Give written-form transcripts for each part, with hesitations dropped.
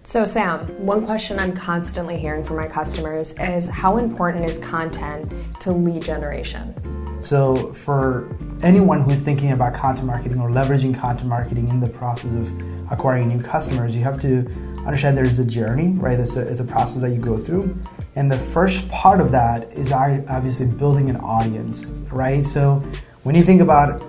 So Sam, one question I'm constantly hearing from my customers is how important is content to lead generation? So for anyone who's thinking about content marketing or leveraging content marketing in the process of acquiring new customers, you have to understand there's a journey, right? It's a process that you go through. And the first part of that is obviously building an audience, right? So when you think about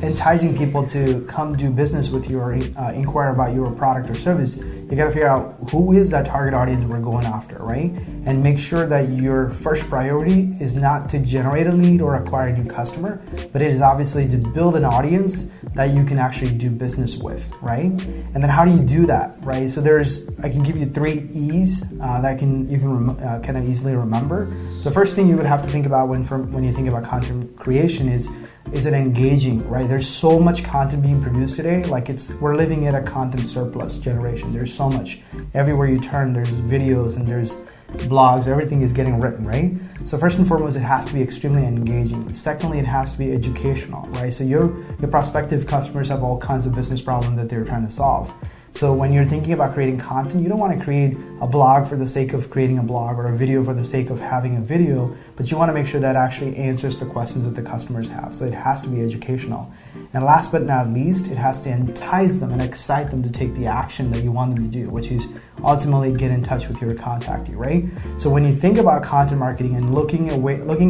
enticing people to come do business with you or inquire about your product or service, you got to figure out who is that target audience we're going after, right? And make sure that your first priority is not to generate a lead or acquire a new customer, but it is obviously to build an audience that you can actually do business with, right? And then how do you do that, right? So I can give you 3 E's that you can kind of easily remember. The first thing you would have to think about when you think about content creation is it engaging, right? There's so much content being produced today, we're living in a content surplus generation. There's so much. Everywhere you turn, there's videos and there's blogs, everything is getting written, right? So first and foremost, it has to be extremely engaging. Secondly, it has to be educational, right? So your prospective customers have all kinds of business problems that they're trying to solve. So when you're thinking about creating content, you don't want to create a blog for the sake of creating a blog or a video for the sake of having a video, but you want to make sure that actually answers the questions that the customers have. So it has to be educational. And last but not least, it has to entice them and excite them to take the action that you want them to do, which is ultimately get in touch with you or contact you, right? So when you think about content marketing and looking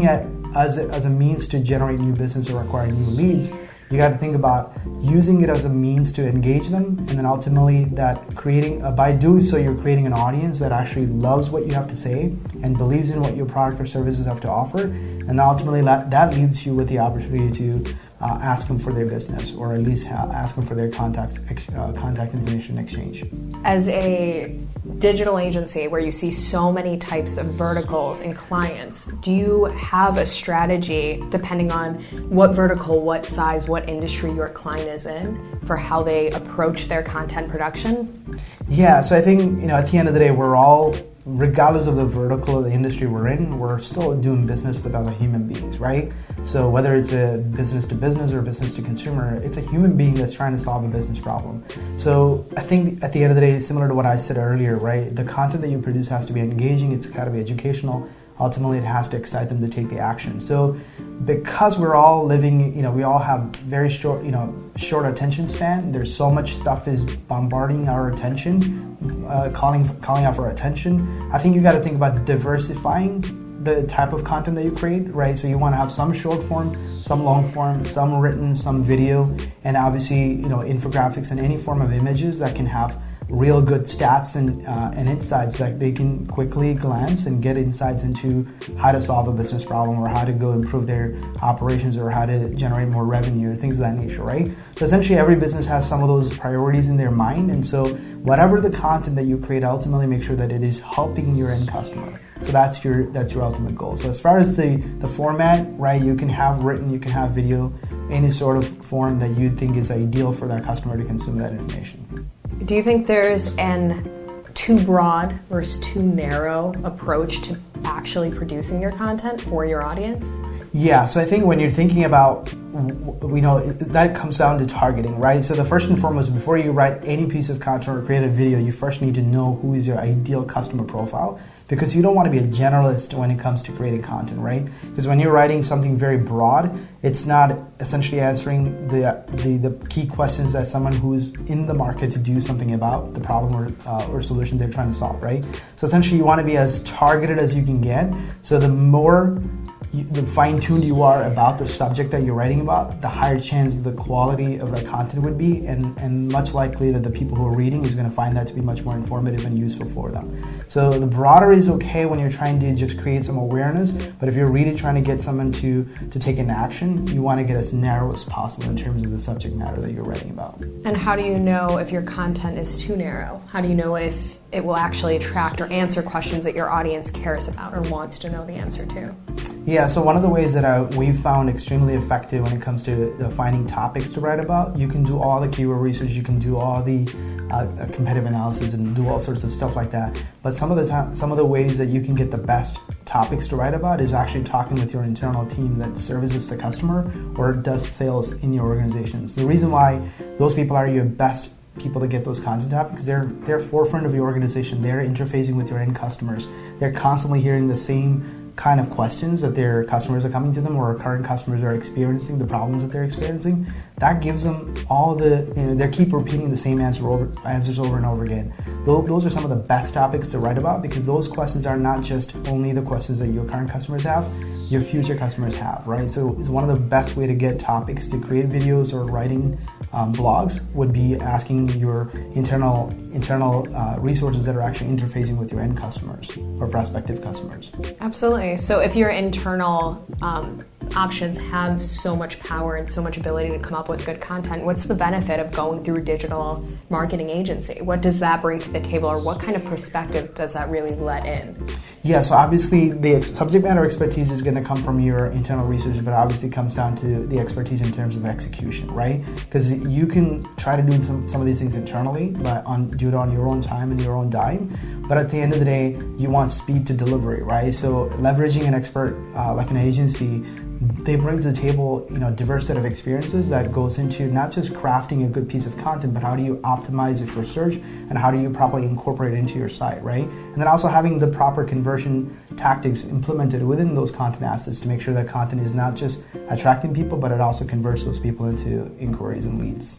at as a means to generate new business or acquire new leads, you got to think about using it as a means to engage them, and then ultimately by doing so, you're creating an audience that actually loves what you have to say and believes in what your product or services have to offer, and ultimately that leaves you with the opportunity to ask them for their business, or at least ask them for their contact information exchange. As a digital agency where you see so many types of verticals and clients, do you have a strategy depending on what vertical, what size, what industry your client is in for how they approach their content production? Yeah, so I think, at the end of the day, we're all, regardless of the vertical or the industry we're in, we're still doing business with other human beings, right? So whether it's a business to business or business to consumer, it's a human being that's trying to solve a business problem. So I think at the end of the day, similar to what I said earlier, right? The content that you produce has to be engaging, it's got to be educational. Ultimately, it has to excite them to take the action. So because we're all living, we all have very short attention span. There's so much stuff is bombarding our attention, calling out for our attention. I think you got to think about diversifying the type of content that you create, right? So you want to have some short form, some long form, some written, some video, and obviously, infographics and any form of images that can have real good stats and insights that they can quickly glance and get insights into how to solve a business problem or how to go improve their operations or how to generate more revenue or things of that nature, right? So essentially every business has some of those priorities in their mind, and so whatever the content that you create, ultimately make sure that it is helping your end customer. So that's your ultimate goal. So as far as the format, right, you can have written, you can have video, any sort of form that you think is ideal for that customer to consume that information. Do you think there's an too broad versus too narrow approach to actually producing your content for your audience? Yeah, so I think when you're thinking about, that comes down to targeting, right? So the first and foremost, before you write any piece of content or create a video, you first need to know who is your ideal customer profile, because you don't want to be a generalist when it comes to creating content, right? Because when you're writing something very broad, it's not essentially answering the key questions that someone who's in the market to do something about the problem or solution they're trying to solve, right? So essentially you want to be as targeted as you can get. So the more the fine-tuned you are about the subject that you're writing about, the higher chance the quality of that content would be, and much likely that the people who are reading is going to find that to be much more informative and useful for them. So the broader is okay when you're trying to just create some awareness, but if you're really trying to get someone to take an action, you want to get as narrow as possible in terms of the subject matter that you're writing about. And how do you know if your content is too narrow? How do you know if it will actually attract or answer questions that your audience cares about or wants to know the answer to? Yeah, so one of the ways that we've found extremely effective when it comes to finding topics to write about, you can do all the keyword research, you can do all the competitive analysis and do all sorts of stuff like that. But some of the ways that you can get the best topics to write about is actually talking with your internal team that services the customer or does sales in your organizations. The reason why those people are your best people to get those content topics. They're forefront of your organization. They're interfacing with your end customers. They're constantly hearing the same kind of questions that their customers are coming to them, or current customers are experiencing, the problems that they're experiencing. That gives them all they keep repeating the same answers over and over again. Those are some of the best topics to write about, because those questions are not just only the questions that your current customers have, your future customers have, right? So it's one of the best way to get topics to create videos or writing blogs would be asking your internal resources that are actually interfacing with your end customers or prospective customers. Absolutely. So if your internal options have so much power and so much ability to come up with good content, what's the benefit of going through a digital marketing agency? What does that bring to the table, or what kind of perspective does that really let in? Yeah, so obviously the subject matter expertise is going to come from your internal research, but obviously it comes down to the expertise in terms of execution, right? Because you can try to do some of these things internally, but do it on your own time and your own dime. But at the end of the day, you want speed to delivery, right? So leveraging an expert like an agency, they bring to the table, a diverse set of experiences that goes into not just crafting a good piece of content, but how do you optimize it for search, and how do you properly incorporate it into your site, right? And then also having the proper conversion tactics implemented within those content assets to make sure that content is not just attracting people, but it also converts those people into inquiries and leads.